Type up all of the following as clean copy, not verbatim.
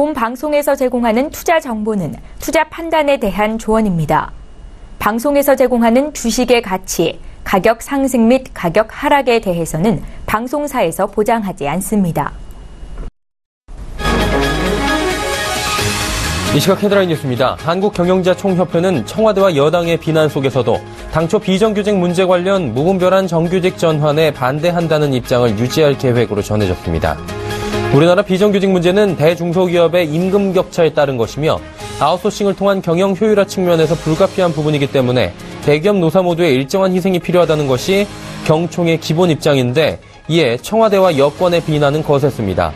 본 방송에서 제공하는 투자 정보는 투자 판단에 대한 조언입니다. 방송에서 제공하는 주식의 가치, 가격 상승 및 가격 하락에 대해서는 방송사에서 보장하지 않습니다. 이 시각 헤드라인 뉴스입니다. 한국경영자총협회는 청와대와 여당의 비난 속에서도 당초 비정규직 문제 관련 무분별한 정규직 전환에 반대한다는 입장을 유지할 계획으로 전해졌습니다. 우리나라 비정규직 문제는 대중소기업의 임금 격차에 따른 것이며 아웃소싱을 통한 경영 효율화 측면에서 불가피한 부분이기 때문에 대기업 노사 모두의 일정한 희생이 필요하다는 것이 경총의 기본 입장인데 이에 청와대와 여권의 비난은 거셌습니다.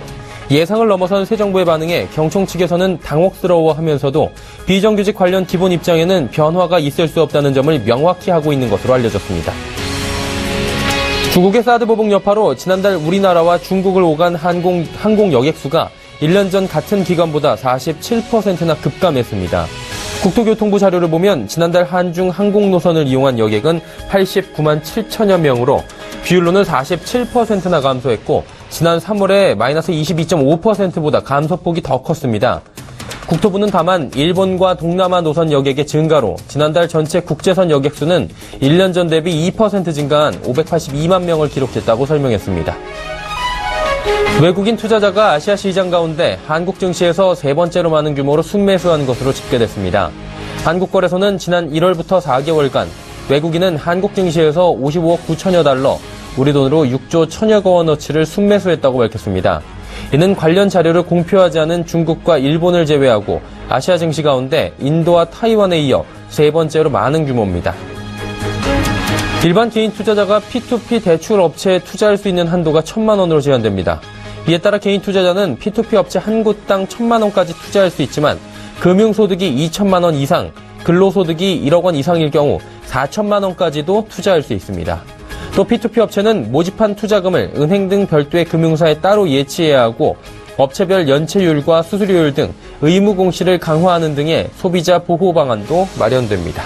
예상을 넘어선 새 정부의 반응에 경총 측에서는 당혹스러워하면서도 비정규직 관련 기본 입장에는 변화가 있을 수 없다는 점을 명확히 하고 있는 것으로 알려졌습니다. 중국의 사드 보복 여파로 지난달 우리나라와 중국을 오간 항공 여객수가 1년 전 같은 기간보다 47%나 급감했습니다. 국토교통부 자료를 보면 지난달 한중 항공 노선을 이용한 여객은 89만 7천여 명으로 비율로는 47%나 감소했고 지난 3월에 마이너스 22.5%보다 감소폭이 더 컸습니다. 국토부는 다만 일본과 동남아 노선 여객의 증가로 지난달 전체 국제선 여객 수는 1년 전 대비 2% 증가한 582만 명을 기록했다고 설명했습니다. 외국인 투자자가 아시아 시장 가운데 한국 증시에서 세 번째로 많은 규모로 순매수한 것으로 집계됐습니다. 한국거래소는 지난 1월부터 4개월간 외국인은 한국 증시에서 55억 9천여 달러, 우리 돈으로 6조 1천여억 원어치를 순매수했다고 밝혔습니다. 이는 관련 자료를 공표하지 않은 중국과 일본을 제외하고 아시아 증시 가운데 인도와 타이완에 이어 세 번째로 많은 규모입니다. 일반 개인 투자자가 P2P 대출 업체에 투자할 수 있는 한도가 1,000만 원으로 제한됩니다. 이에 따라 개인 투자자는 P2P 업체 한 곳당 1,000만 원까지 투자할 수 있지만 금융소득이 2천만 원 이상, 근로소득이 1억 원 이상일 경우 4천만 원까지도 투자할 수 있습니다. 또 P2P 업체는 모집한 투자금을 은행 등 별도의 금융사에 따로 예치해야 하고 업체별 연체율과 수수료율 등 의무 공시를 강화하는 등의 소비자 보호 방안도 마련됩니다.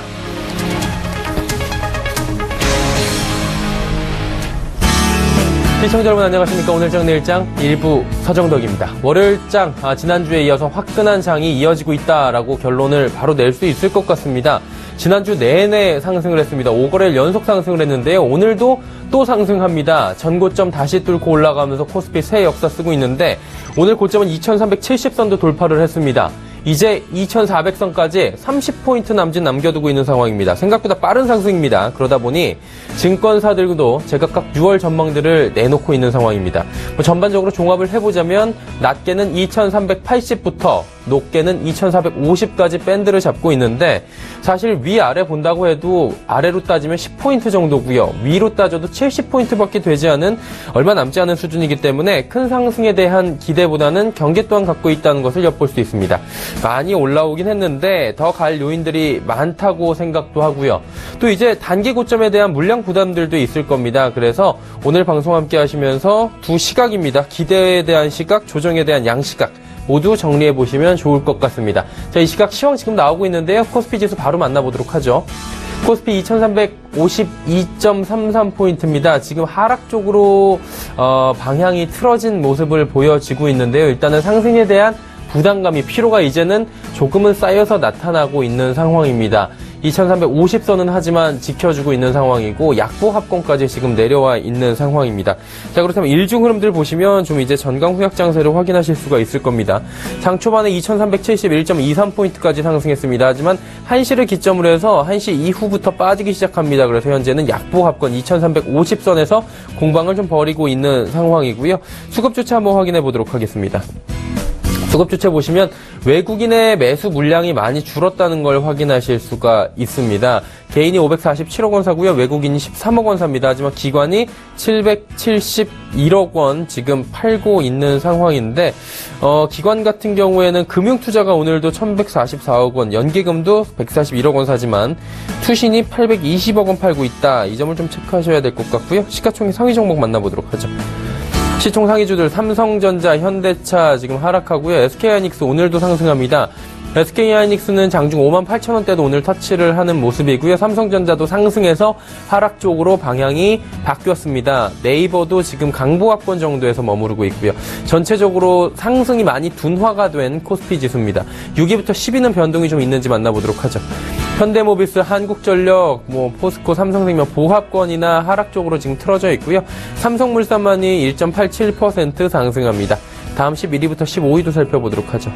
시청자 여러분 안녕하십니까. 오늘장 내일장 일부 서정덕입니다. 월요일장 지난주에 이어서 화끈한 장이 이어지고 있다라고 결론을 바로 낼 수 있을 것 같습니다. 지난주 내내 상승을 했습니다. 5거래일 연속 상승을 했는데요. 오늘도 또 상승합니다. 전고점 다시 뚫고 올라가면서 코스피 새 역사 쓰고 있는데 오늘 고점은 2370선도 돌파를 했습니다. 이제 2400선까지 30포인트 남짓 남겨두고 있는 상황입니다. 생각보다 빠른 상승입니다. 그러다 보니 증권사들도 제각각 6월 전망들을 내놓고 있는 상황입니다. 전반적으로 종합을 해보자면 낮게는 2380부터 높게는 2450까지 밴드를 잡고 있는데 사실 위아래 본다고 해도 아래로 따지면 10포인트 정도고요. 위로 따져도 70포인트밖에 되지 않은 얼마 남지 않은 수준이기 때문에 큰 상승에 대한 기대보다는 경계 또한 갖고 있다는 것을 엿볼 수 있습니다. 많이 올라오긴 했는데 더 갈 요인들이 많다고 생각도 하고요. 또 이제 단기 고점에 대한 물량 부담들도 있을 겁니다. 그래서 오늘 방송 함께 하시면서 두 시각입니다. 기대에 대한 시각, 조정에 대한 양시각 모두 정리해 보시면 좋을 것 같습니다. 자, 이 시각 시황 지금 나오고 있는데요. 코스피 지수 바로 만나보도록 하죠. 코스피 2352.33포인트입니다. 지금 하락 쪽으로 방향이 틀어진 모습을 보여지고 있는데요. 일단은 상승에 대한 부담감이 피로가 이제는 조금은 쌓여서 나타나고 있는 상황입니다. 2350선은 하지만 지켜주고 있는 상황이고 약보 합권까지 지금 내려와 있는 상황입니다. 자, 그렇다면 일중 흐름들 보시면 좀 이제 전강 후약 장세를 확인하실 수가 있을 겁니다. 장 초반에 2371.23포인트까지 상승했습니다. 하지만 1시를 기점으로 해서 1시 이후부터 빠지기 시작합니다. 그래서 현재는 약보 합권 2350선에서 공방을 좀 벌이고 있는 상황이고요. 수급 주체 한번 확인해 보도록 하겠습니다. 수급 주체 보시면 외국인의 매수 물량이 많이 줄었다는 걸 확인하실 수가 있습니다. 개인이 547억 원 사고요. 외국인이 13억 원 삽니다. 하지만 기관이 771억 원 지금 팔고 있는 상황인데 기관 같은 경우에는 금융투자가 오늘도 1144억 원, 연기금도 141억 원 사지만 투신이 820억 원 팔고 있다. 이 점을 좀 체크하셔야 될 것 같고요. 시가총액 상위 종목 만나보도록 하죠. 시총 상위주들 삼성전자, 현대차 지금 하락하고요. SK하이닉스 오늘도 상승합니다. SK하이닉스는 장중 58,000원대도 오늘 터치를 하는 모습이고요. 삼성전자도 상승해서 하락 쪽으로 방향이 바뀌었습니다. 네이버도 지금 강보합권 정도에서 머무르고 있고요. 전체적으로 상승이 많이 둔화가 된 코스피 지수입니다. 6위부터 10위는 변동이 좀 있는지 만나보도록 하죠. 현대모비스, 한국전력, 포스코, 삼성생명 보합권이나 하락 쪽으로 지금 틀어져 있고요. 삼성물산만이 1.87% 상승합니다. 다음 11위부터 15위도 살펴보도록 하죠.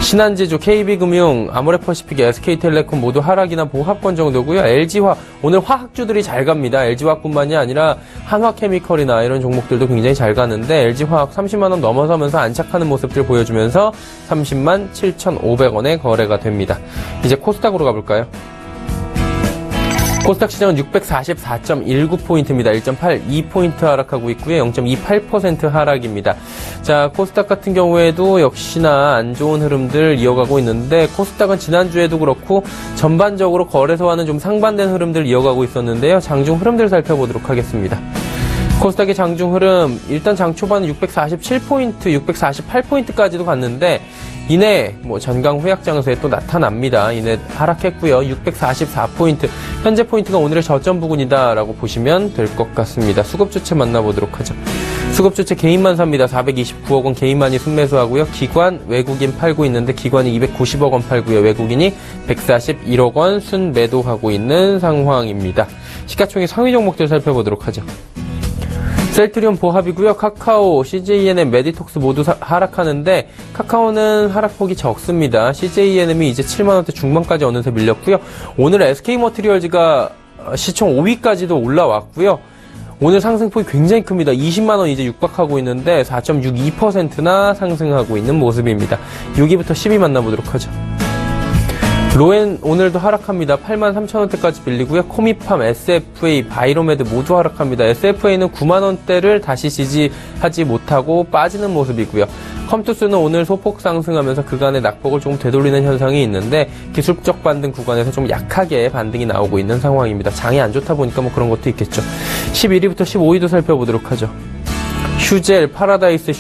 신한지주, KB금융, 아모레퍼시픽, SK텔레콤 모두 하락이나 보합권 정도고요. LG화, 오늘 화학주들이 잘 갑니다. LG화학뿐만이 아니라 한화케미컬이나 이런 종목들도 굉장히 잘 가는데 LG화학 30만 원 넘어서면서 안착하는 모습들 보여주면서 30만 7,500원에 거래가 됩니다. 이제 코스닥으로 가볼까요? 코스닥 시장은 644.19포인트입니다. 1.82포인트 하락하고 있고요. 0.28% 하락입니다. 자, 코스닥 같은 경우에도 역시나 안 좋은 흐름들 이어가고 있는데 코스닥은 지난주에도 그렇고 전반적으로 거래소와는 좀 상반된 흐름들 이어가고 있었는데요. 장중 흐름들 살펴보도록 하겠습니다. 코스닥의 장중 흐름, 일단 장 초반은 647포인트, 648포인트까지도 갔는데 이내 전강 후약 장세에 또 나타납니다. 이내 하락했고요. 644포인트. 현재 포인트가 오늘의 저점 부근이다라고 보시면 될 것 같습니다. 수급주체 만나보도록 하죠. 수급주체 개인만 삽니다. 429억 원 개인만이 순매수하고요. 기관, 외국인 팔고 있는데 기관이 290억 원 팔고요. 외국인이 141억 원 순매도하고 있는 상황입니다. 시가총액 상위 종목들 살펴보도록 하죠. 셀트리온 보합이고요. 카카오, CJENM, 메디톡스 모두 하락하는데 카카오는 하락폭이 적습니다. CJENM이 이제 7만원대 중반까지 어느새 밀렸고요. 오늘 SK머티리얼즈가 시총 5위까지도 올라왔고요. 오늘 상승폭이 굉장히 큽니다. 20만원 이제 육박하고 있는데 4.62%나 상승하고 있는 모습입니다. 6위부터 10위 만나보도록 하죠. 로엔 오늘도 하락합니다. 83,000원대까지 밀리고요. 코미팜, SFA, 바이로메드 모두 하락합니다. SFA는 9만원대를 다시 지지하지 못하고 빠지는 모습이고요. 컴투스는 오늘 소폭 상승하면서 그간의 낙폭을 조금 되돌리는 현상이 있는데 기술적 반등 구간에서 좀 약하게 반등이 나오고 있는 상황입니다. 장이 안 좋다 보니까 그런 것도 있겠죠. 11위부터 15위도 살펴보도록 하죠. 휴젤, 파라다이스,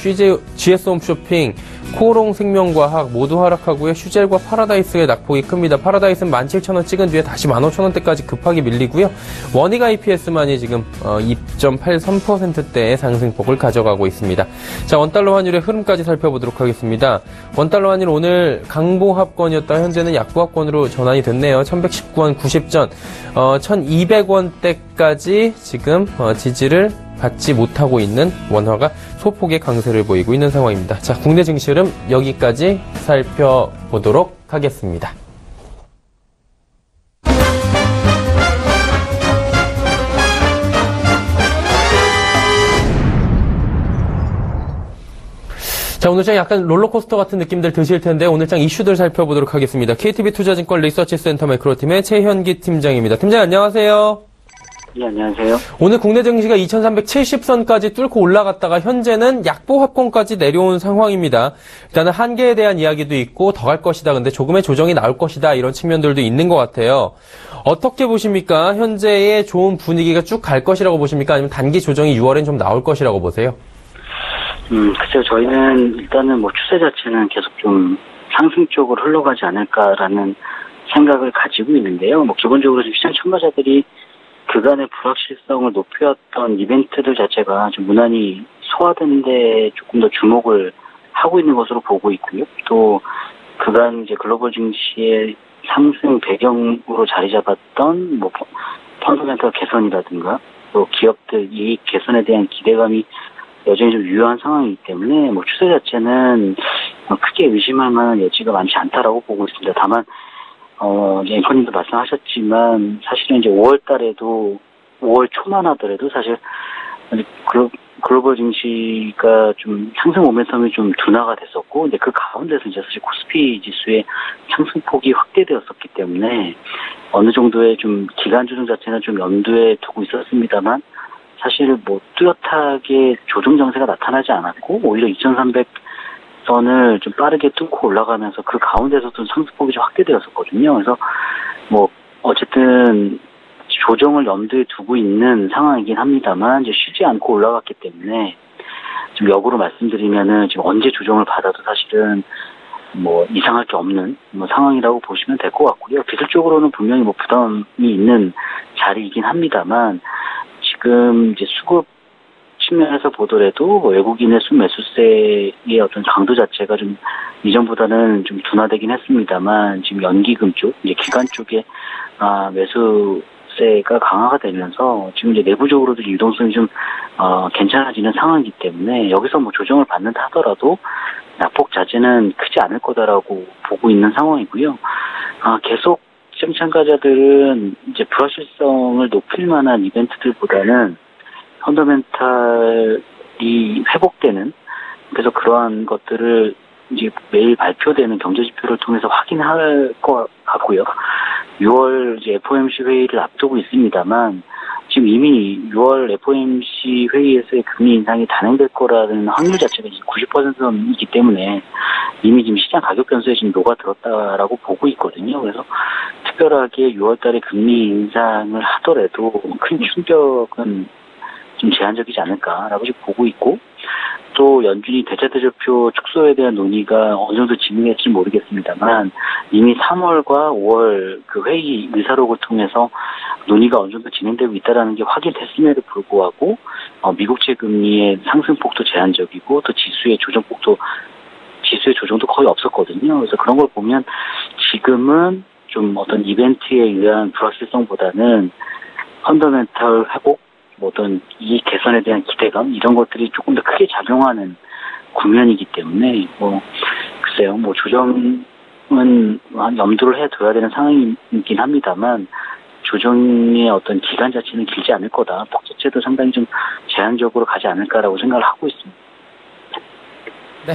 GS홈쇼핑, 코롱생명과학 모두 하락하고요. 휴젤과 파라다이스의 낙폭이 큽니다. 파라다이스는 17,000원 찍은 뒤에 다시 15,000원대까지 급하게 밀리고요. 원익 IPS만이 지금 2.83%대의 상승폭을 가져가고 있습니다. 자, 원달러 환율의 흐름까지 살펴보도록 하겠습니다. 원달러 환율 오늘 강보합권이었다 현재는 약보합권으로 전환이 됐네요. 1119원 90전, 1200원대까지 지금 지지를 받지 못하고 있는 원화가 소폭의 강세를 보이고 있는 상황입니다. 자, 국내 증시 흐름 여기까지 살펴보도록 하겠습니다. 자, 오늘 장 약간 롤러코스터 같은 느낌들 드실 텐데 오늘 장 이슈들 살펴보도록 하겠습니다. KTB 투자증권 리서치센터 매크로팀의 최현기 팀장입니다. 팀장 안녕하세요. 네, 안녕하세요. 오늘 국내 증시가 2370선까지 뚫고 올라갔다가 현재는 약보합권까지 내려온 상황입니다. 일단은 한계에 대한 이야기도 있고 더 갈 것이다. 근데 조금의 조정이 나올 것이다. 이런 측면들도 있는 것 같아요. 어떻게 보십니까? 현재의 좋은 분위기가 쭉 갈 것이라고 보십니까? 아니면 단기 조정이 6월엔 좀 나올 것이라고 보세요? 글쎄요. 저희는 일단은 추세 자체는 계속 좀 상승 쪽으로 흘러가지 않을까라는 생각을 가지고 있는데요. 기본적으로 시장 참가자들이 그간의 불확실성을 높였던 이벤트들 자체가 좀 무난히 소화되는데 조금 더 주목을 하고 있는 것으로 보고 있고요. 또 그간 이제 글로벌 증시의 상승 배경으로 자리 잡았던 펀더멘털 개선이라든가 또 기업들 이익 개선에 대한 기대감이 여전히 좀 유효한 상황이기 때문에 추세 자체는 크게 의심할 만한 여지가 많지 않다라고 보고 있습니다. 다만 이제 앵커님도 말씀하셨지만 사실은 이제 5월 달에도 5월 초만 하더라도 사실 글로벌 증시가 좀 상승 모멘텀이 좀 둔화가 됐었고 이제 그 가운데서 이제 사실 코스피 지수의 상승폭이 확대되었었기 때문에 어느 정도의 좀 기간 조정 자체는 좀 염두에 두고 있었습니다만 사실 뚜렷하게 조정 장세가 나타나지 않았고 오히려 2300선을 좀 빠르게 뚫고 올라가면서 그 가운데서도 상승폭이 좀 확대되었었거든요. 그래서 어쨌든 조정을 염두에 두고 있는 상황이긴 합니다만 이제 쉬지 않고 올라갔기 때문에 좀 역으로 말씀드리면은 지금 언제 조정을 받아도 사실은 뭐 이상할 게 없는 뭐 상황이라고 보시면 될 것 같고요. 기술적으로는 분명히 뭐 부담이 있는 자리이긴 합니다만 지금 이제 수급 측면에서 보더라도 외국인의 순매수세의 어떤 강도 자체가 좀 이전보다는 좀 둔화되긴 했습니다만 지금 연기금 쪽, 이제 기관 쪽에 매수세가 강화가 되면서 지금 이제 내부적으로도 유동성이 좀 괜찮아지는 상황이기 때문에 여기서 뭐 조정을 받는다 하더라도 낙폭 자체는 크지 않을 거다라고 보고 있는 상황이고요. 계속 시장 참가자들은 이제 불확실성을 높일 만한 이벤트들보다는 펀더멘탈이 회복되는, 그래서 그러한 것들을 이제 매일 발표되는 경제지표를 통해서 확인할 것 같고요. 6월 이제 FOMC 회의를 앞두고 있습니다만 지금 이미 6월 FOMC 회의에서의 금리 인상이 단행될 거라는 확률 자체가 90%이기 때문에 이미 지금 시장 가격 변수에 지금 녹아들었다라고 보고 있거든요. 그래서 특별하게 6월 달에 금리 인상을 하더라도 큰 충격은 좀 제한적이지 않을까라고 지금 보고 있고, 또 연준이 대차대조표 축소에 대한 논의가 어느 정도 진행될지 모르겠습니다만 이미 3월과 5월 그 회의 의사록을 통해서 논의가 어느 정도 진행되고 있다는 게 확인됐음에도 불구하고 미국채 금리의 상승폭도 제한적이고 또 지수의 조정도 거의 없었거든요. 그래서 그런 걸 보면 지금은 좀 어떤 이벤트에 의한 불확실성보다는 펀더멘털 회복, 뭐 어떤 이익 개선에 대한 기대감 이런 것들이 조금 더 크게 작용하는 국면이기 때문에 글쎄요, 조정은 염두를 해둬야 되는 상황이긴 합니다만 조정의 어떤 기간 자체는 길지 않을 거다. 폭 자체도 상당히 좀 제한적으로 가지 않을까라고 생각을 하고 있습니다. 네.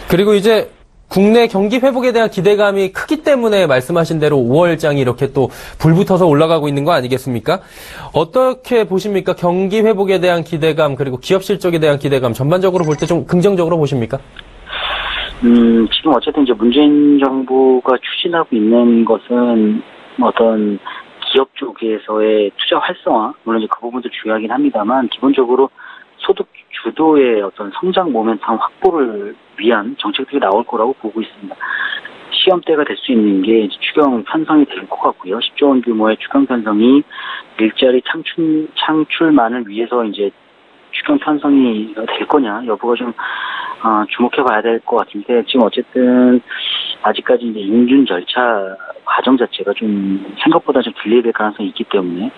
그리고 이제 국내 경기 회복에 대한 기대감이 크기 때문에 말씀하신 대로 5월장이 이렇게 또 불붙어서 올라가고 있는 거 아니겠습니까? 어떻게 보십니까? 경기 회복에 대한 기대감, 그리고 기업 실적에 대한 기대감, 전반적으로 볼 때 좀 긍정적으로 보십니까? 지금 어쨌든 이제 문재인 정부가 추진하고 있는 것은 어떤 기업 쪽에서의 투자 활성화, 물론 이제 그 부분도 중요하긴 합니다만, 기본적으로 소득 주도의 어떤 성장 모멘텀 확보를 위한 정책들이 나올 거라고 보고 있습니다. 시험대가 될 수 있는 게 추경 편성이 될 것 같고요. 10조 원 규모의 추경 편성이 일자리 창출만을 위해서 이제 추경 편성이 될 거냐 여부가 좀 주목해봐야 될 것 같은데, 지금 어쨌든 아직까지 이제 인준 절차 과정 자체가 좀 생각보다 좀 딜레이될 가능성이 있기 때문에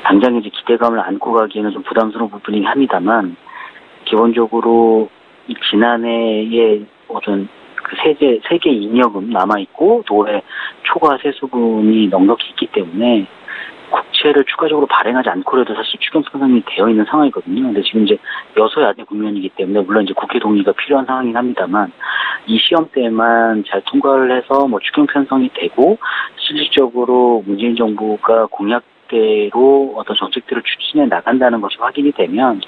당장 이제 기대감을 안고 가기에는 좀 부담스러운 부분이긴 합니다만, 기본적으로 지난해에 어떤 그 세계 잉여금 남아있고 또 올해 초과 세수분이 넉넉히 있기 때문에 국채를 추가적으로 발행하지 않고라도 사실 추경 편성이 되어 있는 상황이거든요. 근데 지금 이제 여소야대 국면이기 때문에 물론 이제 국회 동의가 필요한 상황이긴 합니다만 이 시험대만 잘 통과를 해서 추경 편성이 되고 실질적으로 문재인 정부가 공약대로 어떤 정책들을 추진해 나간다는 것이 확인이 되면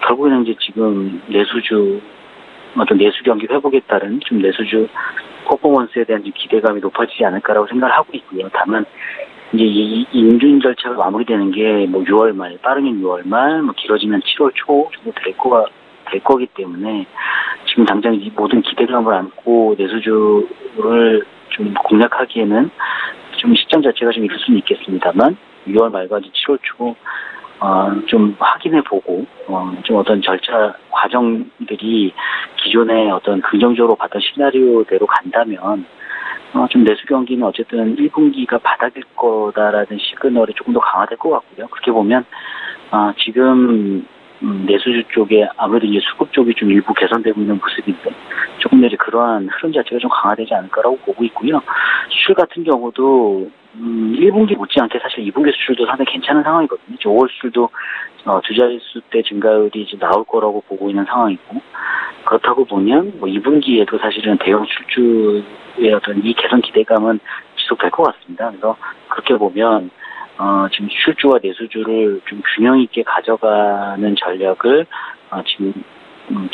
결국에는 이제 지금 내수주 어떤 내수 경기 회복에 따른 좀 내수주 퍼포먼스에 대한 기대감이 높아지지 않을까라고 생각을 하고 있고요. 다만 이제 이 인준 절차가 마무리되는 게 6월 말, 빠르면 6월 말, 길어지면 7월 초 정도 될 거기 때문에 지금 당장 이 모든 기대감을 안고 내수주를 좀 공략하기에는 좀 시점 자체가 좀 이를 수는 있겠습니다만 6월 말까지 7월 초 좀 확인해보고, 좀 어떤 절차 과정들이 기존에 어떤 긍정적으로 봤던 시나리오대로 간다면, 좀 내수 경기는 어쨌든 1분기가 바닥일 거다라는 시그널이 조금 더 강화될 것 같고요. 그렇게 보면, 지금, 내수주 쪽에 아무래도 이제 수급 쪽이 좀 일부 개선되고 있는 모습인데, 조금 더 이제 그러한 흐름 자체가 좀 강화되지 않을까라고 보고 있고요. 수출 같은 경우도, 1분기 못지않게 사실 2분기 수출도 상당히 괜찮은 상황이거든요. 5월 수출도 두 자릿수대 증가율이 이제 나올 거라고 보고 있는 상황이고, 그렇다고 보면 2분기에도 사실은 대형 출주의 어떤 이 개선 기대감은 지속될 것 같습니다. 그래서 그렇게 보면 지금 출주와 내수주를 좀 균형 있게 가져가는 전략을 지금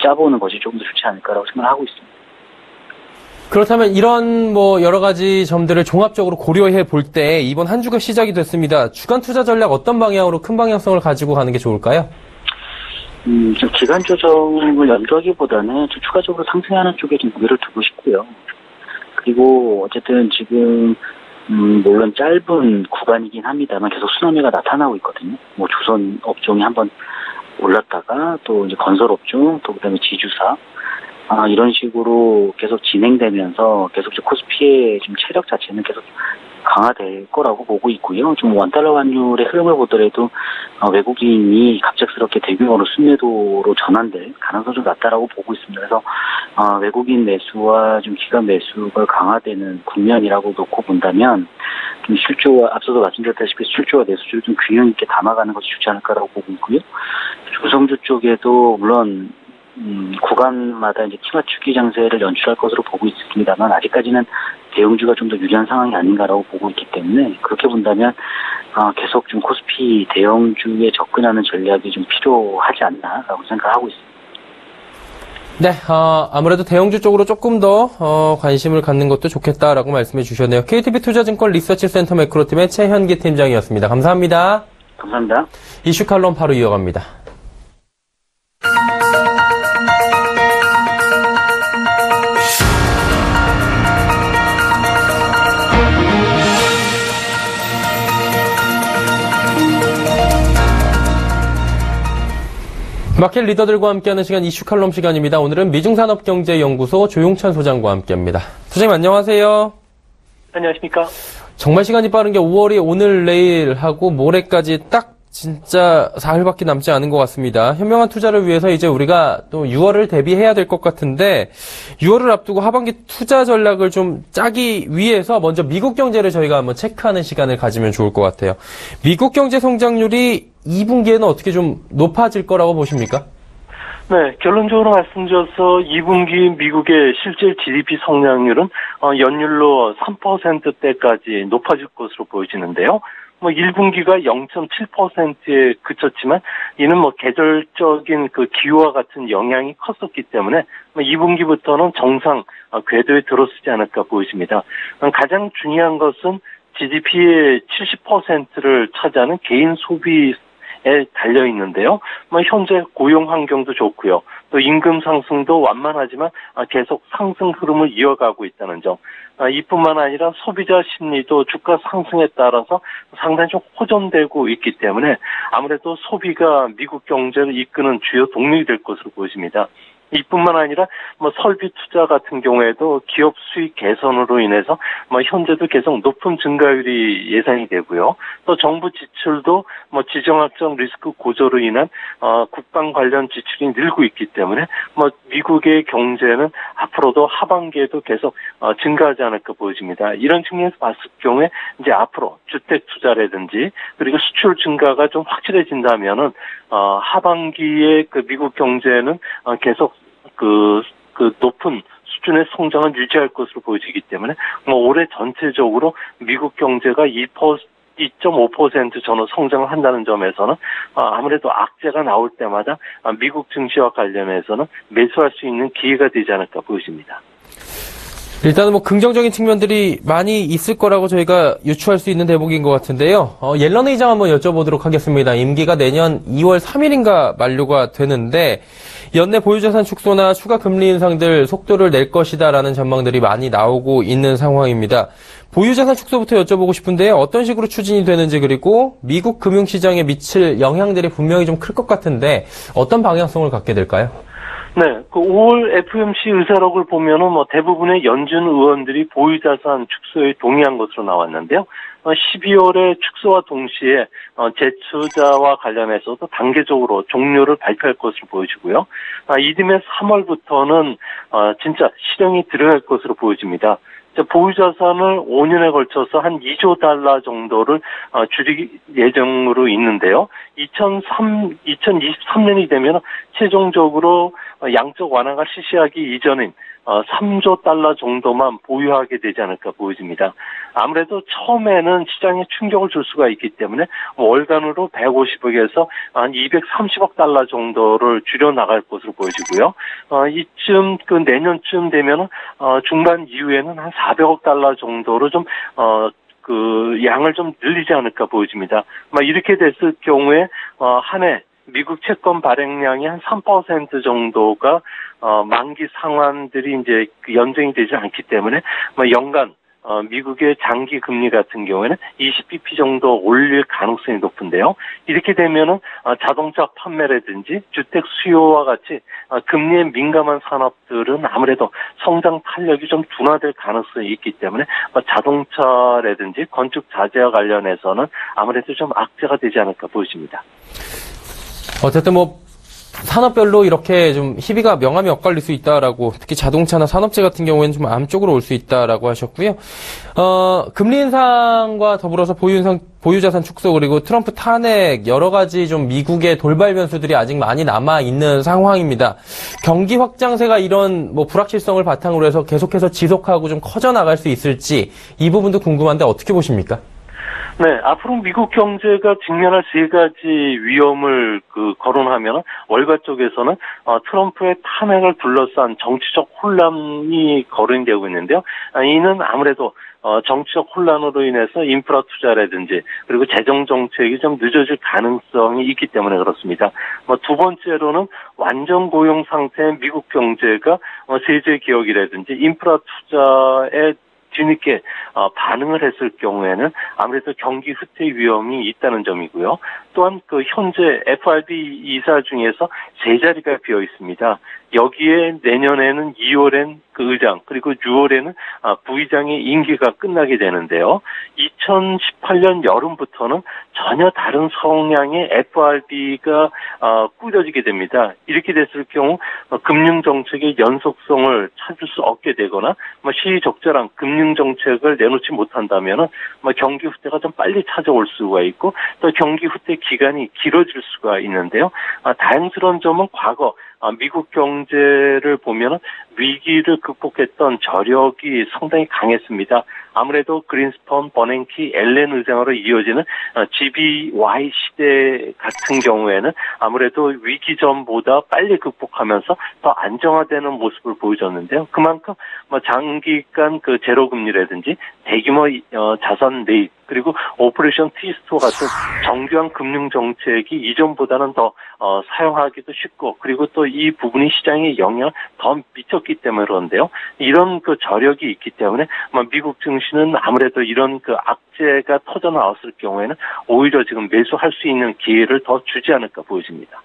짜보는 것이 조금 더 좋지 않을까라고 생각하고 있습니다. 그렇다면 이런 여러 가지 점들을 종합적으로 고려해 볼 때 이번 한 주가 시작이 됐습니다. 주간 투자 전략 어떤 방향으로 큰 방향성을 가지고 가는 게 좋을까요? 좀 기간 조정을 염두하기보다는 좀 추가적으로 상승하는 쪽에 좀 무게를 두고 싶고요. 그리고 어쨌든 지금 물론 짧은 구간이긴 합니다만 계속 수남회가 나타나고 있거든요. 뭐 조선 업종이 한번 올랐다가 또 이제 건설 업종, 또 그다음에 지주사 이런 식으로 계속 진행되면서 계속 코스피의 좀 체력 자체는 계속 강화될 거라고 보고 있고요. 좀 원달러 환율의 흐름을 보더라도 외국인이 갑작스럽게 대규모로 순매도로 전환될 가능성이 좀 낮다라고 보고 있습니다. 그래서 외국인 매수와 좀 기관 매수가 강화되는 국면이라고 놓고 본다면 좀 실조와 앞서도 말씀드렸다시피 실조와 내수주를 좀 균형 있게 담아가는 것이 좋지 않을까라고 보고 있고요. 조성주 쪽에도 물론 구간마다 이제 키 맞추기 장세를 연출할 것으로 보고 있습니다만 아직까지는 대형주가 좀 더 유리한 상황이 아닌가라고 보고 있기 때문에 그렇게 본다면 계속 좀 코스피 대형주에 접근하는 전략이 좀 필요하지 않나라고 생각하고 있습니다. 네, 아무래도 대형주 쪽으로 조금 더 관심을 갖는 것도 좋겠다라고 말씀해 주셨네요. KTB 투자증권 리서치센터 매크로팀의 최현기 팀장이었습니다. 감사합니다. 감사합니다. 이슈 칼럼 바로 이어갑니다. 마켓 리더들과 함께하는 시간 이슈 칼럼 시간입니다. 오늘은 미중산업경제연구소 조용찬 소장과 함께합니다. 소장님 안녕하세요. 안녕하십니까. 정말 시간이 빠른 게 5월이 오늘 내일 하고 모레까지 딱 진짜 사흘밖에 남지 않은 것 같습니다. 현명한 투자를 위해서 이제 우리가 또 6월을 대비해야 될 것 같은데 6월을 앞두고 하반기 투자 전략을 좀 짜기 위해서 먼저 미국 경제를 저희가 한번 체크하는 시간을 가지면 좋을 것 같아요. 미국 경제 성장률이 2분기에는 어떻게 좀 높아질 거라고 보십니까? 네, 결론적으로 말씀드려서 2분기 미국의 실질 GDP 성장률은 연율로 3%대까지 높아질 것으로 보여지는데요. 1분기가 0.7%에 그쳤지만 이는 계절적인 그 기후와 같은 영향이 컸었기 때문에 2분기부터는 정상 궤도에 들어서지 않을까 보여집니다. 가장 중요한 것은 GDP의 70%를 차지하는 개인 소비에 달려 있는데요. 현재 고용 환경도 좋고요. 또 임금 상승도 완만하지만 계속 상승 흐름을 이어가고 있다는 점. 이뿐만 아니라 소비자 심리도 주가 상승에 따라서 상당히 좀 호전되고 있기 때문에 아무래도 소비가 미국 경제를 이끄는 주요 동력이 될 것으로 보여집니다. 이뿐만 아니라 설비 투자 같은 경우에도 기업 수익 개선으로 인해서 현재도 계속 높은 증가율이 예상이 되고요. 또 정부 지출도 지정학적 리스크 고조로 인한 국방 관련 지출이 늘고 있기 때문에 미국의 경제는 앞으로도 하반기에도 계속 증가하지 않을까 보여집니다. 이런 측면에서 봤을 경우에 이제 앞으로 주택 투자라든지 그리고 수출 증가가 좀 확실해진다면은 하반기에 그 미국 경제는 계속 그 높은 수준의 성장을 유지할 것으로 보여지기 때문에 올해 전체적으로 미국 경제가 2.5% 전후 성장을 한다는 점에서는 아무래도 악재가 나올 때마다 미국 증시와 관련해서는 매수할 수 있는 기회가 되지 않을까 보여집니다. 일단은 긍정적인 측면들이 많이 있을 거라고 저희가 유추할 수 있는 대목인 것 같은데요. 옐런 의장 한번 여쭤보도록 하겠습니다. 임기가 내년 2월 3일인가 만료가 되는데 연내 보유자산 축소나 추가 금리 인상들 속도를 낼 것이다라는 전망들이 많이 나오고 있는 상황입니다. 보유자산 축소부터 여쭤보고 싶은데요. 어떤 식으로 추진이 되는지 그리고 미국 금융시장에 미칠 영향들이 분명히 좀 클 것 같은데 어떤 방향성을 갖게 될까요? 네, 5월 FOMC 의사록을 보면은 대부분의 연준 의원들이 보유자산 축소에 동의한 것으로 나왔는데요. 12월에 축소와 동시에 재투자와 관련해서도 단계적으로 종료를 발표할 것으로 보여지고요. 이듬해 3월부터는 진짜 실행이 들어갈 것으로 보여집니다. 보유자산을 5년에 걸쳐서 한 2조 달러 정도를 줄일 예정으로 있는데요. 2023년이 되면 최종적으로 양적 완화가 실시하기 이전인 3조 달러 정도만 보유하게 되지 않을까 보여집니다. 아무래도 처음에는 시장에 충격을 줄 수가 있기 때문에 월간으로 150억에서 한 230억 달러 정도를 줄여나갈 것으로 보여지고요. 이쯤 내년쯤 되면은 중반 이후에는 한 400억 달러 정도로 좀 양을 좀 늘리지 않을까 보여집니다. 이렇게 됐을 경우에 한 해 미국 채권 발행량이 한 3% 정도가 만기 상환들이 이제 연장이 되지 않기 때문에 연간 미국의 장기 금리 같은 경우에는 20bp 정도 올릴 가능성이 높은데요. 이렇게 되면은 자동차 판매라든지 주택 수요와 같이 금리에 민감한 산업들은 아무래도 성장 탄력이 좀 둔화될 가능성이 있기 때문에 자동차라든지 건축 자재와 관련해서는 아무래도 좀 악재가 되지 않을까 보여집니다. 어쨌든 산업별로 이렇게 좀 희비가 명암이 엇갈릴 수 있다라고, 특히 자동차나 산업재 같은 경우에는 좀 암쪽으로 올 수 있다라고 하셨고요. 금리 인상과 더불어서 보유자산 축소, 그리고 트럼프 탄핵, 여러 가지 좀 미국의 돌발 변수들이 아직 많이 남아 있는 상황입니다. 경기 확장세가 이런 불확실성을 바탕으로 해서 계속해서 지속하고 좀 커져 나갈 수 있을지, 이 부분도 궁금한데 어떻게 보십니까? 네, 앞으로 미국 경제가 직면할 세 가지 위험을 거론하면 월가 쪽에서는 트럼프의 탄핵을 둘러싼 정치적 혼란이 거론되고 있는데요. 이는 아무래도 정치적 혼란으로 인해서 인프라 투자라든지 그리고 재정 정책이 좀 늦어질 가능성이 있기 때문에 그렇습니다. 두 번째로는 완전 고용 상태의 미국 경제가 세제 개혁이라든지 인프라 투자에 뒤늦게 반응을 했을 경우에는 아무래도 경기 후퇴 위험이 있다는 점이고요. 또한 현재 FRB 이사 중에서 세 자리가 비어 있습니다. 여기에 내년에는 2월엔 의장, 그리고 6월에는 부의장의 임기가 끝나게 되는데요. 2018년 여름부터는 전혀 다른 성향의 FRB가 꾸려지게 됩니다. 이렇게 됐을 경우 금융정책의 연속성을 찾을 수 없게 되거나 시의적절한 금융정책을 내놓지 못한다면 경기 후퇴가 좀 빨리 찾아올 수가 있고 또 경기 후퇴 기간이 길어질 수가 있는데요. 다행스러운 점은 과거 미국 경제를 보면 위기를 극복했던 저력이 상당히 강했습니다. 아무래도 그린스펀, 버냉키, 앨런 의장으로 이어지는 GBY 시대 같은 경우에는 아무래도 위기 전보다 빨리 극복하면서 더 안정화되는 모습을 보여줬는데요. 그만큼 장기간 제로금리라든지 대규모 자산 매입 그리고 오퍼레이션 트위스트와 같은 정교한 금융 정책이 이전보다는 더 사용하기도 쉽고 그리고 또 이 부분이 시장에 영향을 더 미쳤기 때문에 그런데요. 이런 저력이 있기 때문에 미국 증시는 아무래도 이런 악재가 터져 나왔을 경우에는 오히려 지금 매수할 수 있는 기회를 더 주지 않을까 보여집니다.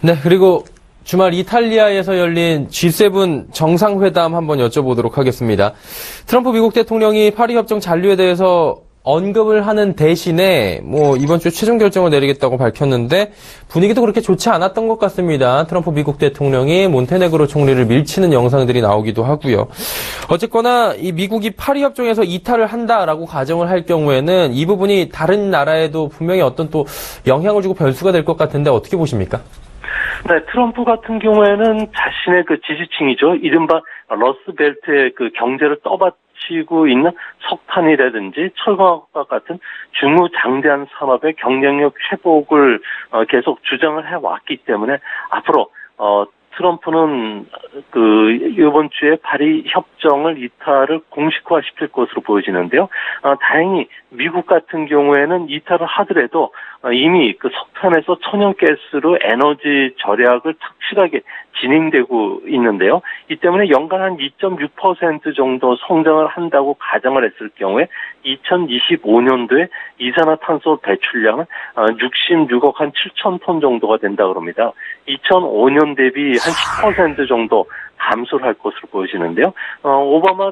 네, 그리고 주말 이탈리아에서 열린 G7 정상회담 한번 여쭤보도록 하겠습니다. 트럼프 미국 대통령이 파리 협정 잔류에 대해서 언급을 하는 대신에 이번 주 최종 결정을 내리겠다고 밝혔는데 분위기도 그렇게 좋지 않았던 것 같습니다. 트럼프 미국 대통령이 몬테네그로 총리를 밀치는 영상들이 나오기도 하고요. 어쨌거나 이 미국이 파리 협정에서 이탈을 한다라고 가정을 할 경우에는 이 부분이 다른 나라에도 분명히 어떤 또 영향을 주고 변수가 될 것 같은데 어떻게 보십니까? 네, 트럼프 같은 경우에는 자신의 지지층이죠. 이른바 러스벨트의 경제를 떠받치고 있는 석탄이라든지 철강과 같은 중후장대한 산업의 경쟁력 회복을 계속 주장을 해왔기 때문에 앞으로 트럼프는 이번 주에 파리 협정을 이탈을 공식화시킬 것으로 보여지는데요. 다행히 미국 같은 경우에는 이탈을 하더라도 이미 석탄에서 천연가스로 에너지 절약을 착실하게 진행되고 있는데요. 이 때문에 연간 한 2.6% 정도 성장을 한다고 가정을 했을 경우에 2025년도에 이산화탄소 배출량은 66억 한 7천 톤 정도가 된다고 합니다. 2005년 대비 한 10% 정도 감소를 할 것으로 보여지는데요. 오바마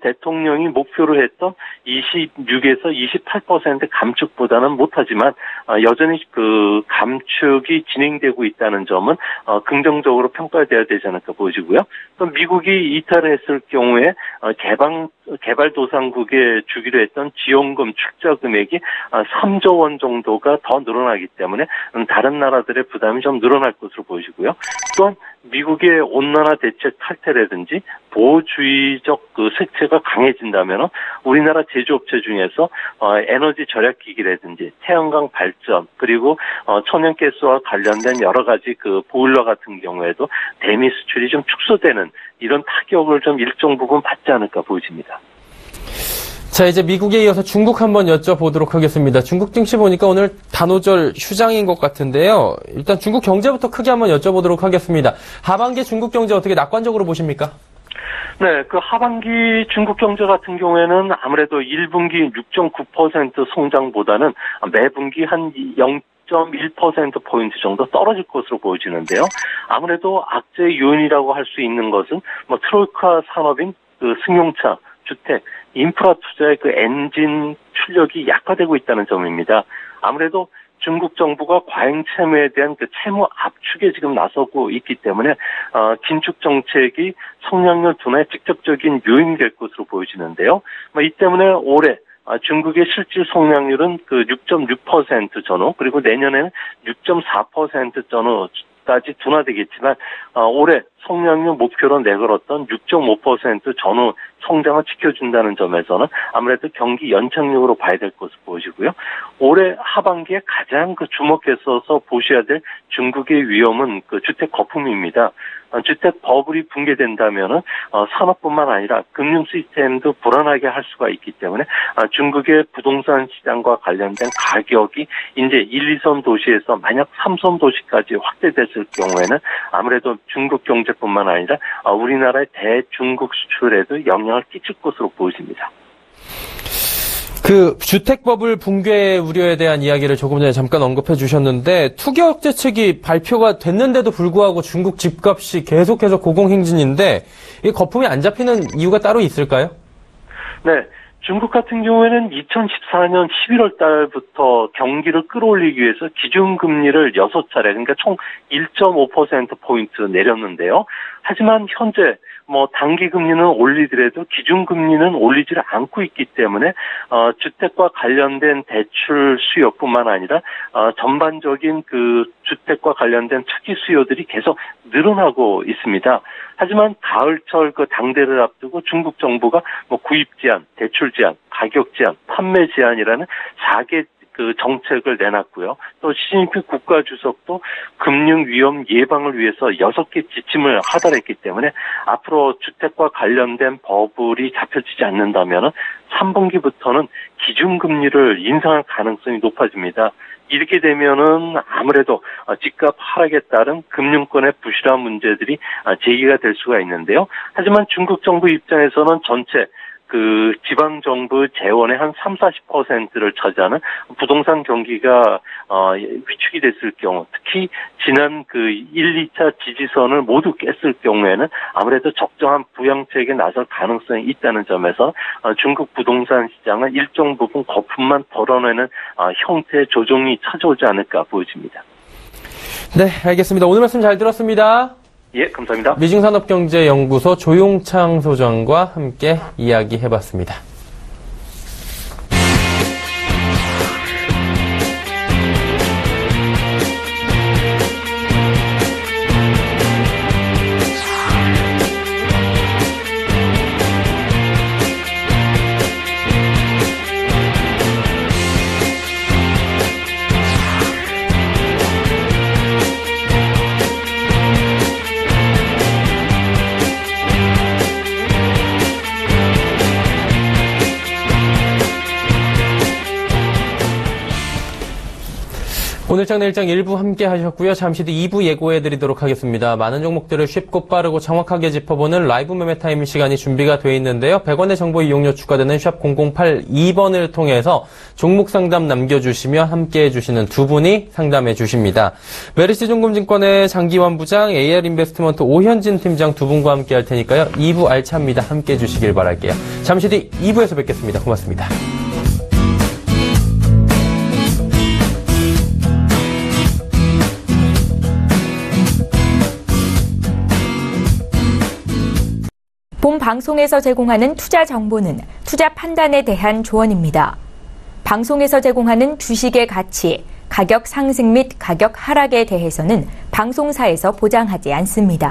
대통령이 목표로 했던 26에서 28% 감축보다는 못하지만 여전히 감축이 진행되고 있다는 점은 긍정적으로 평가되어야 되지 않을까 보여지고요. 또 미국이 이탈을 했을 경우에 개발도상국에 주기로 했던 지원금 출자 금액이 3조 원 정도가 더 늘어나기 때문에 다른 나라들의 부담이 좀 늘어날 것으로 보여지고요. 또한 미국의 온난화 대책 탈퇴라든지 보호주의적 색채가 강해진다면 우리나라 제조업체 중에서 에너지 절약기기라든지 태양광 발전 그리고 천연가스와 관련된 여러 가지 보일러 같은 경우에도 대미 수출이 좀 축소되는 이런 타격을 좀 일정 부분 받지 않을까 보여집니다. 자, 이제 미국에 이어서 중국 한번 여쭤보도록 하겠습니다. 중국 증시 보니까 오늘 단오절 휴장인 것 같은데요. 일단 중국 경제부터 크게 한번 여쭤보도록 하겠습니다. 하반기 중국 경제 어떻게 낙관적으로 보십니까? 네, 그 하반기 중국 경제 같은 경우에는 아무래도 1분기 6.9% 성장보다는 매분기 한 0.1%포인트 정도 떨어질 것으로 보여지는데요. 아무래도 악재 요인이라고 할 수 있는 것은 트로이카 산업인 그 승용차, 주택, 인프라 투자의 그 엔진 출력이 약화되고 있다는 점입니다. 아무래도 중국 정부가 과잉 채무에 대한 그 채무 압축에 지금 나서고 있기 때문에 긴축 정책이 성장률 둔화에 직접적인 요인이 될 것으로 보여지는데요. 이 때문에 올해 중국의 실질 성장률은 그 6.6% 전후, 그리고 내년에는 6.4% 전후까지 둔화되겠지만 올해 성장률 목표로 내걸었던 6.5% 전후 성장을 지켜준다는 점에서는 아무래도 경기 연착륙으로 봐야 될 것으로 보여지고요. 올해 하반기에 가장 그 주목해서 보셔야 될 중국의 위험은 그 주택 거품입니다. 주택 버블이 붕괴된다면은 산업뿐만 아니라 금융 시스템도 불안하게 할 수가 있기 때문에 중국의 부동산 시장과 관련된 가격이 이제 1, 2선 도시에서 만약 3선 도시까지 확대됐을 경우에는 아무래도 중국 경제뿐만 아니라 우리나라의 대중국 수출에도 영향을 끼칠 것으로 보여집니다. 그 주택 버블 붕괴 우려에 대한 이야기를 조금 전에 잠깐 언급해 주셨는데 투기 억제책이 발표가 됐는데도 불구하고 중국 집값이 계속해서 고공행진인데 이 거품이 안 잡히는 이유가 따로 있을까요? 네. 중국 같은 경우에는 2014년 11월 달부터 경기를 끌어올리기 위해서 기준금리를 6차례, 그러니까 총 1.5%포인트 내렸는데요. 하지만 현재 단기금리는 올리더라도 기준금리는 올리지를 않고 있기 때문에 주택과 관련된 대출 수요뿐만 아니라 전반적인 그 주택과 관련된 투기 수요들이 계속 늘어나고 있습니다. 하지만 가을철 그 당대를 앞두고 중국 정부가 구입 제한, 대출 제한, 가격 제한, 판매 제한이라는 4개 그 정책을 내놨고요. 또 시진핑 국가주석도 금융 위험 예방을 위해서 6개 지침을 하달했기 때문에 앞으로 주택과 관련된 버블이 잡혀지지 않는다면 3분기부터는 기준금리를 인상할 가능성이 높아집니다. 이렇게 되면은 아무래도 집값 하락에 따른 금융권의 부실한 문제들이 제기가 될 수가 있는데요. 하지만 중국 정부 입장에서는 전체 그 지방 정부 재원의 한 30-40%를 차지하는 부동산 경기가 위축이 됐을 경우, 특히 지난 그 1, 2차 지지선을 모두 깼을 경우에는 아무래도 적정한 부양책에 나설 가능성이 있다는 점에서 중국 부동산 시장은 일정 부분 거품만 덜어내는 형태의 조정이 찾아오지 않을까 보여집니다. 네, 알겠습니다. 오늘 말씀 잘 들었습니다. 예, 감사합니다. 미중산업경제연구소 조용창 소장과 함께 이야기해봤습니다. 오늘장 내일장 1부 함께 하셨고요. 잠시 뒤 2부 예고해드리도록 하겠습니다. 많은 종목들을 쉽고 빠르고 정확하게 짚어보는 라이브 매매타임 시간이 준비가 되어 있는데요. 100원의 정보 이용료 추가되는 샵 0082번을 통해서 종목 상담 남겨주시면 함께 해주시는 두 분이 상담해 주십니다. 메리츠증권의 장기환 부장, AR인베스트먼트 오현진 팀장 두 분과 함께 할 테니까요. 2부 알차입니다. 함께 해주시길 바랄게요. 잠시 뒤 2부에서 뵙겠습니다. 고맙습니다. 본 방송에서 제공하는 투자 정보는 투자 판단에 대한 조언입니다. 방송에서 제공하는 주식의 가치, 가격 상승 및 가격 하락에 대해서는 방송사에서 보장하지 않습니다.